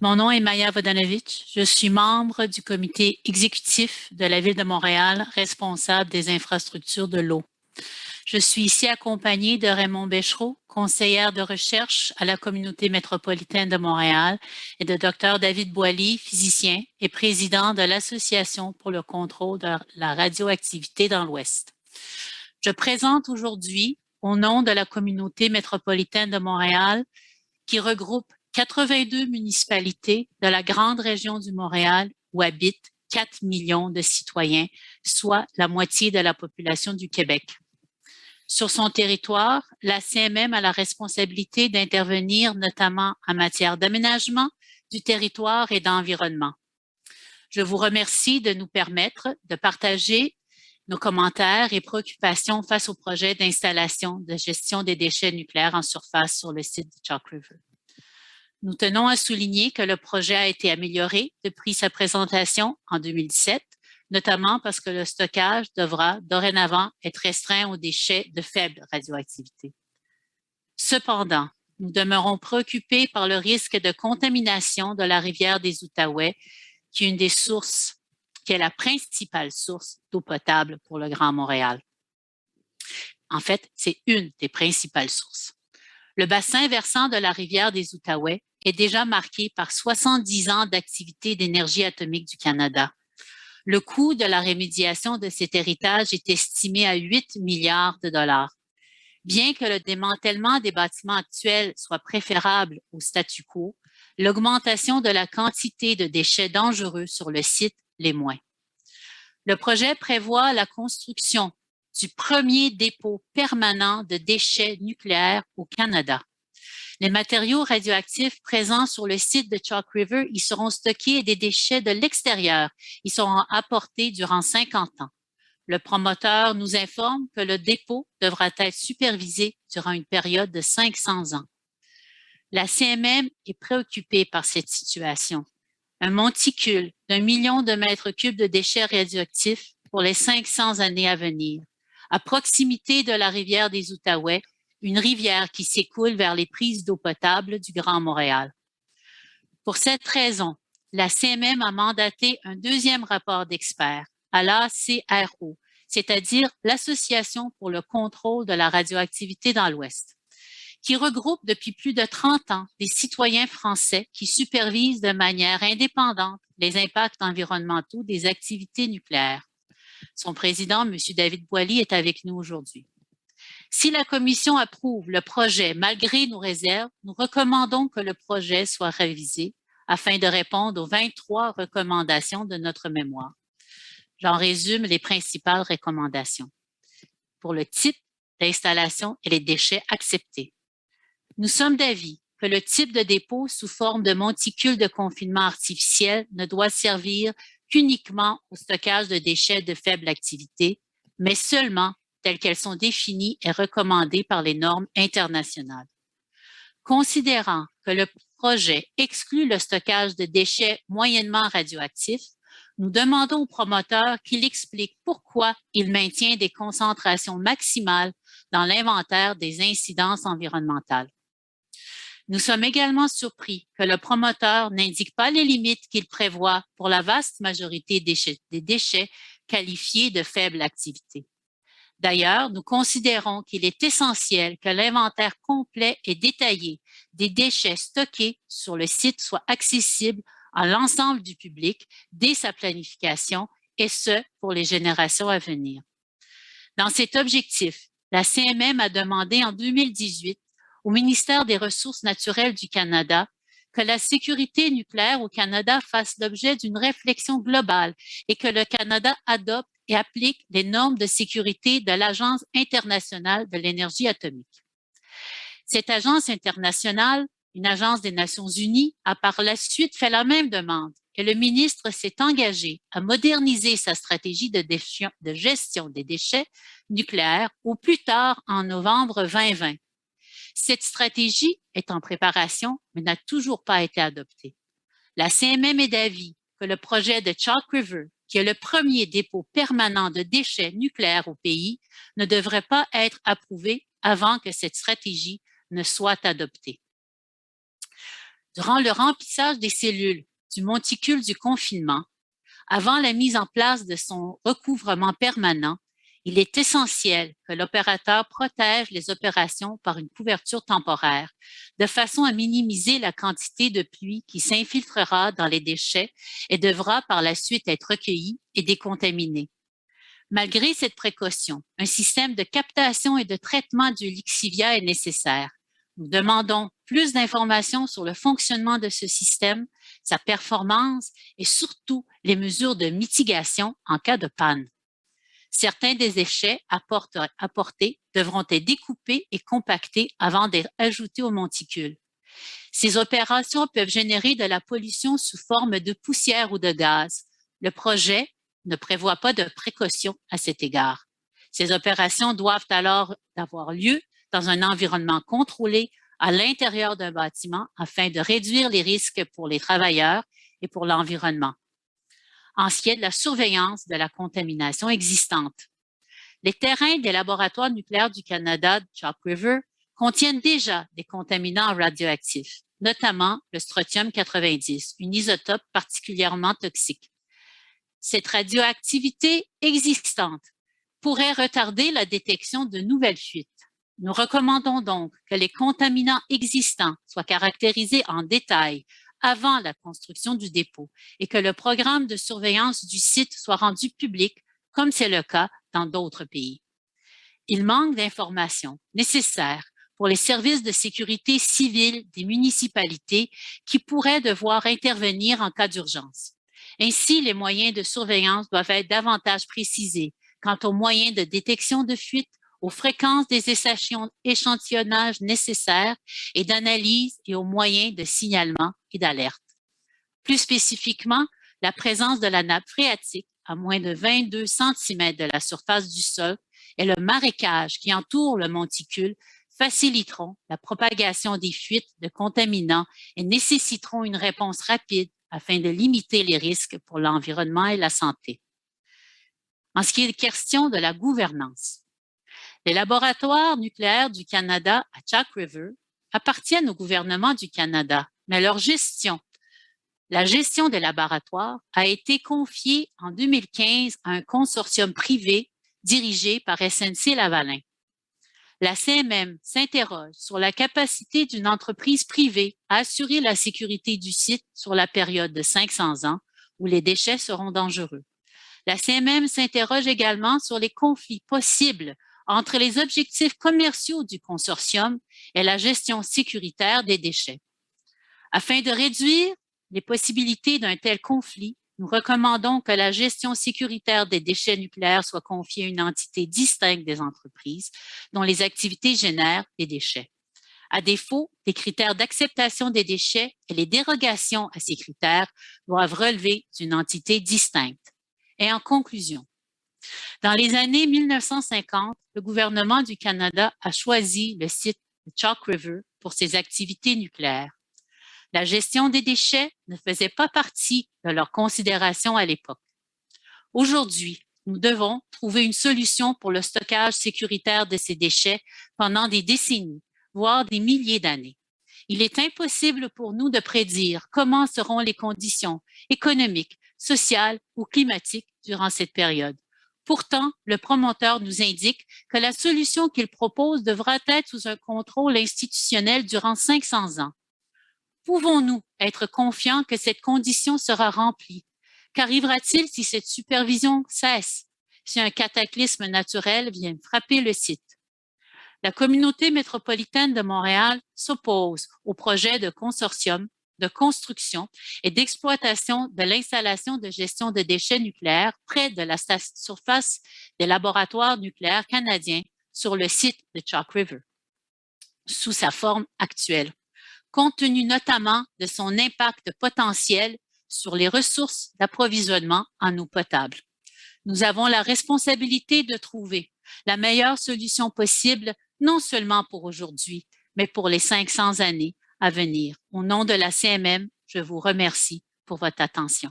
Mon nom est Maya Vodanovic. Je suis membre du comité exécutif de la Ville de Montréal, responsable des infrastructures de l'eau. Je suis ici accompagnée de Raymond Béchereau, conseillère de recherche à la communauté métropolitaine de Montréal, et de Dr David Boily, physicien et président de l'Association pour le contrôle de la radioactivité dans l'Ouest. Je présente aujourd'hui, au nom de la communauté métropolitaine de Montréal, qui regroupe 82 municipalités de la grande région du Montréal où habitent 4 millions de citoyens, soit la moitié de la population du Québec. Sur son territoire, la CMM a la responsabilité d'intervenir notamment en matière d'aménagement du territoire et d'environnement. Je vous remercie de nous permettre de partager nos commentaires et préoccupations face au projet d'installation de gestion des déchets nucléaires en surface sur le site de Chalk River. Nous tenons à souligner que le projet a été amélioré depuis sa présentation en 2017, notamment parce que le stockage devra dorénavant être restreint aux déchets de faible radioactivité. Cependant, nous demeurons préoccupés par le risque de contamination de la rivière des Outaouais, qui est la principale source d'eau potable pour le Grand Montréal. En fait, c'est une des principales sources. Le bassin versant de la rivière des Outaouais est déjà marqué par 70 ans d'activité d'énergie atomique du Canada. Le coût de la rémédiation de cet héritage est estimé à 8 milliards de dollars. Bien que le démantèlement des bâtiments actuels soit préférable au statu quo, l'augmentation de la quantité de déchets dangereux sur le site l'est moins. Le projet prévoit la construction du premier dépôt permanent de déchets nucléaires au Canada. Les matériaux radioactifs présents sur le site de Chalk River y seront stockés et des déchets de l'extérieur y seront apportés durant 50 ans. Le promoteur nous informe que le dépôt devra être supervisé durant une période de 500 ans. La CMM est préoccupée par cette situation. Un monticule d'1 million de mètres cubes de déchets radioactifs pour les 500 années à venir, à proximité de la rivière des Outaouais, une rivière qui s'écoule vers les prises d'eau potable du Grand Montréal. Pour cette raison, la CMM a mandaté un deuxième rapport d'experts à l'ACRO, c'est-à-dire l'Association pour le contrôle de la radioactivité dans l'Ouest, qui regroupe depuis plus de 30 ans des citoyens français qui supervisent de manière indépendante les impacts environnementaux des activités nucléaires. Son président, M. David Boily, est avec nous aujourd'hui. Si la Commission approuve le projet malgré nos réserves, nous recommandons que le projet soit révisé afin de répondre aux 23 recommandations de notre mémoire. J'en résume les principales recommandations. Pour le type d'installation et les déchets acceptés. Nous sommes d'avis que le type de dépôt sous forme de monticule de confinement artificiel ne doit servir qu'uniquement au stockage de déchets de faible activité, mais seulement telles qu'elles sont définies et recommandées par les normes internationales. Considérant que le projet exclut le stockage de déchets moyennement radioactifs, nous demandons au promoteur qu'il explique pourquoi il maintient des concentrations maximales dans l'inventaire des incidences environnementales. Nous sommes également surpris que le promoteur n'indique pas les limites qu'il prévoit pour la vaste majorité des déchets qualifiés de faible activité. D'ailleurs, nous considérons qu'il est essentiel que l'inventaire complet et détaillé des déchets stockés sur le site soit accessible à l'ensemble du public dès sa planification, et ce, pour les générations à venir. Dans cet objectif, la CMM a demandé en 2018 au ministère des Ressources naturelles du Canada que la sécurité nucléaire au Canada fasse l'objet d'une réflexion globale et que le Canada adopte et applique les normes de sécurité de l'Agence internationale de l'énergie atomique. Cette agence internationale, une agence des Nations unies, a par la suite fait la même demande et le ministre s'est engagé à moderniser sa stratégie de gestion des déchets nucléaires au plus tard en novembre 2020. Cette stratégie est en préparation, mais n'a toujours pas été adoptée. La CMM est d'avis que le projet de Chalk River, qui est le premier dépôt permanent de déchets nucléaires au pays, ne devrait pas être approuvé avant que cette stratégie ne soit adoptée. Durant le remplissage des cellules du monticule du confinement, avant la mise en place de son recouvrement permanent, il est essentiel que l'opérateur protège les opérations par une couverture temporaire, de façon à minimiser la quantité de pluie qui s'infiltrera dans les déchets et devra par la suite être recueillie et décontaminée. Malgré cette précaution, un système de captation et de traitement du lixivia est nécessaire. Nous demandons plus d'informations sur le fonctionnement de ce système, sa performance et surtout les mesures de mitigation en cas de panne. Certains des déchets apportés devront être découpés et compactés avant d'être ajoutés au monticule. Ces opérations peuvent générer de la pollution sous forme de poussière ou de gaz. Le projet ne prévoit pas de précautions à cet égard. Ces opérations doivent alors avoir lieu dans un environnement contrôlé à l'intérieur d'un bâtiment afin de réduire les risques pour les travailleurs et pour l'environnement. En ce qui est de la surveillance de la contamination existante, les terrains des laboratoires nucléaires du Canada de Chalk River contiennent déjà des contaminants radioactifs, notamment le strontium 90, une isotope particulièrement toxique. Cette radioactivité existante pourrait retarder la détection de nouvelles fuites. Nous recommandons donc que les contaminants existants soient caractérisés en détail avant la construction du dépôt et que le programme de surveillance du site soit rendu public, comme c'est le cas dans d'autres pays. Il manque d'informations nécessaires pour les services de sécurité civile des municipalités qui pourraient devoir intervenir en cas d'urgence. Ainsi, les moyens de surveillance doivent être davantage précisés quant aux moyens de détection de fuite, aux fréquences des échantillonnages nécessaires et d'analyse et aux moyens de signalement et d'alerte. Plus spécifiquement, la présence de la nappe phréatique à moins de 22 cm de la surface du sol et le marécage qui entoure le monticule faciliteront la propagation des fuites de contaminants et nécessiteront une réponse rapide afin de limiter les risques pour l'environnement et la santé. En ce qui est question de la gouvernance, les laboratoires nucléaires du Canada à Chalk River appartiennent au gouvernement du Canada, mais la gestion des laboratoires a été confiée en 2015 à un consortium privé dirigé par SNC-Lavalin. La CMM s'interroge sur la capacité d'une entreprise privée à assurer la sécurité du site sur la période de 500 ans où les déchets seront dangereux. La CMM s'interroge également sur les conflits possibles entre les objectifs commerciaux du consortium et la gestion sécuritaire des déchets. Afin de réduire les possibilités d'un tel conflit, nous recommandons que la gestion sécuritaire des déchets nucléaires soit confiée à une entité distincte des entreprises dont les activités génèrent des déchets. À défaut, les critères d'acceptation des déchets et les dérogations à ces critères doivent relever d'une entité distincte. Et en conclusion, dans les années 1950, le gouvernement du Canada a choisi le site de Chalk River pour ses activités nucléaires. La gestion des déchets ne faisait pas partie de leurs considérations à l'époque. Aujourd'hui, nous devons trouver une solution pour le stockage sécuritaire de ces déchets pendant des décennies, voire des milliers d'années. Il est impossible pour nous de prédire comment seront les conditions économiques, sociales ou climatiques durant cette période. Pourtant, le promoteur nous indique que la solution qu'il propose devra être sous un contrôle institutionnel durant 500 ans. Pouvons-nous être confiants que cette condition sera remplie? Qu'arrivera-t-il si cette supervision cesse, si un cataclysme naturel vient frapper le site? La communauté métropolitaine de Montréal s'oppose au projet de consortium de construction et d'exploitation de l'installation de gestion de déchets nucléaires près de la surface des laboratoires nucléaires canadiens sur le site de Chalk River, sous sa forme actuelle, compte tenu notamment de son impact potentiel sur les ressources d'approvisionnement en eau potable. Nous avons la responsabilité de trouver la meilleure solution possible, non seulement pour aujourd'hui, mais pour les 500 années à venir. Au nom de la CMM, je vous remercie pour votre attention.